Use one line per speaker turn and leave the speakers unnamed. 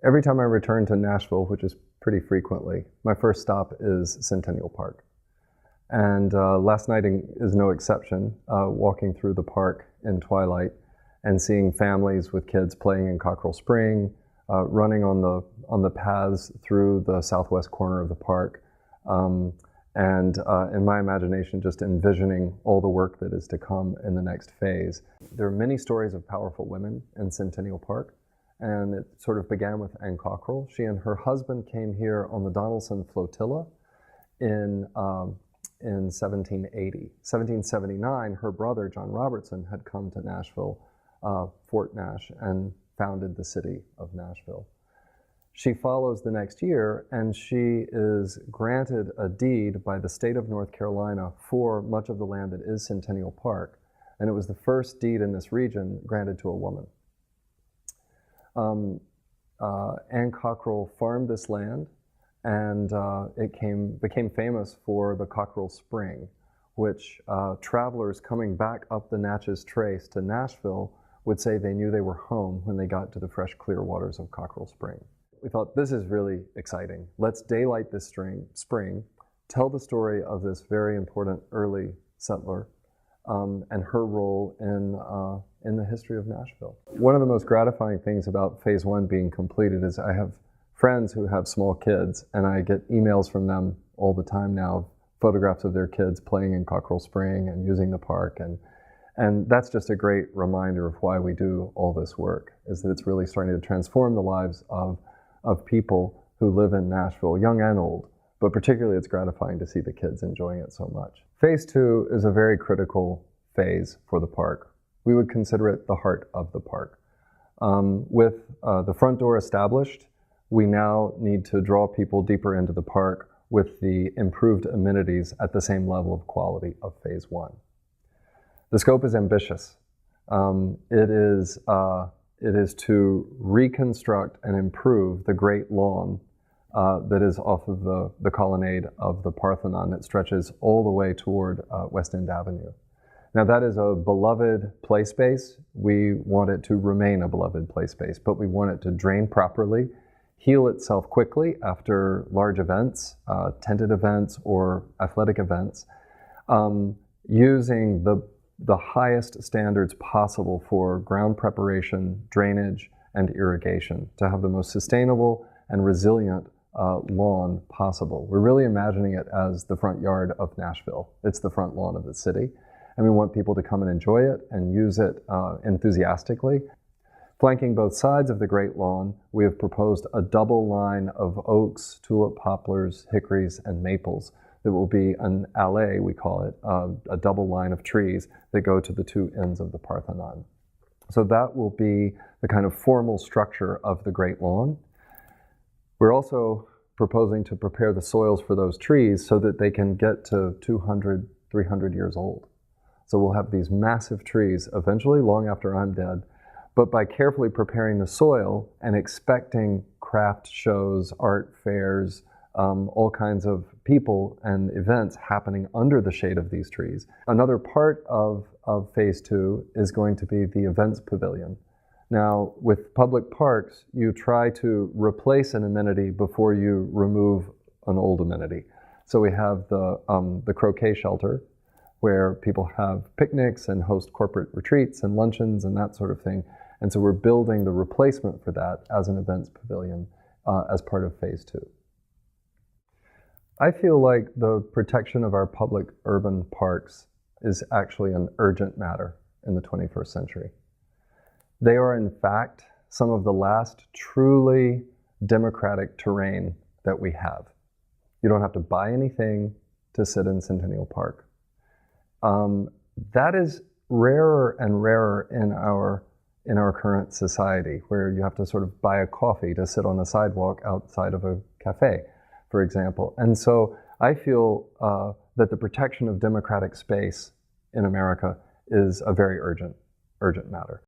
Every time I return to Nashville, which is pretty frequently, my first stop is Centennial Park. And last night is no exception, walking through the park in twilight and seeing families with kids playing in Cockrell Spring, running on the paths through the southwest corner of the park, and in my imagination, just envisioning all the work that is to come in the next phase. There are many stories of powerful women in Centennial Park, and it sort of began with Anne Cockrell. She and her husband came here on the Donaldson Flotilla in 1780. 1779, her brother, John Robertson, had come to Nashville, Fort Nash, and founded the city of Nashville. She follows the next year, and she is granted a deed by the state of North Carolina for much of the land that is Centennial Park. And it was the first deed in this region granted to a woman. Anne Cockrell farmed this land, and it became famous for the Cockrell Spring, which travelers coming back up the Natchez Trace to Nashville would say they knew they were home when they got to the fresh, clear waters of Cockrell Spring. We thought, this is really exciting. Let's daylight this spring, tell the story of this very important early settler and her role in the history of Nashville. One of the most gratifying things about Phase 1 being completed is I have friends who have small kids, and I get emails from them all the time now, photographs of their kids playing in Cockrell Spring and using the park, and that's just a great reminder of why we do all this work, is that it's really starting to transform the lives of people who live in Nashville, young and old, but particularly it's gratifying to see the kids enjoying it so much. Phase 2 is a very critical phase for the park. We would consider it the heart of the park. With the front door established, we now need to draw people deeper into the park with the improved amenities at the same level of quality of Phase 1. The scope is ambitious. It is to reconstruct and improve the great lawn that is off of the colonnade of the Parthenon that stretches all the way toward West End Avenue. Now that is a beloved play space. We want it to remain a beloved play space, but we want it to drain properly, heal itself quickly after large events, tented events or athletic events, using the highest standards possible for ground preparation, drainage, and irrigation to have the most sustainable and resilient lawn possible. We're really imagining it as the front yard of Nashville. It's the front lawn of the city, and we want people to come and enjoy it and use it enthusiastically. Flanking both sides of the Great Lawn, we have proposed a double line of oaks, tulip poplars, hickories, and maples. That will be an allée, we call it, a double line of trees that go to the two ends of the Parthenon. So that will be the kind of formal structure of the Great Lawn. We're also proposing to prepare the soils for those trees so that they can get to 200, 300 years old. So we'll have these massive trees eventually, long after I'm dead, but by carefully preparing the soil and expecting craft shows, art fairs, all kinds of people and events happening under the shade of these trees. Another part of Phase 2 is going to be the events pavilion. Now, with public parks, you try to replace an amenity before you remove an old amenity. So we have the croquet shelter, where people have picnics and host corporate retreats and luncheons and that sort of thing. And so we're building the replacement for that as an events pavilion as part of Phase 2. I feel like the protection of our public urban parks is actually an urgent matter in the 21st century. They are, in fact, some of the last truly democratic terrain that we have. You don't have to buy anything to sit in Centennial Park. That is rarer and rarer in our current society, where you have to sort of buy a coffee to sit on a sidewalk outside of a cafe, for example. And so I feel that the protection of democratic space in America is a very urgent matter.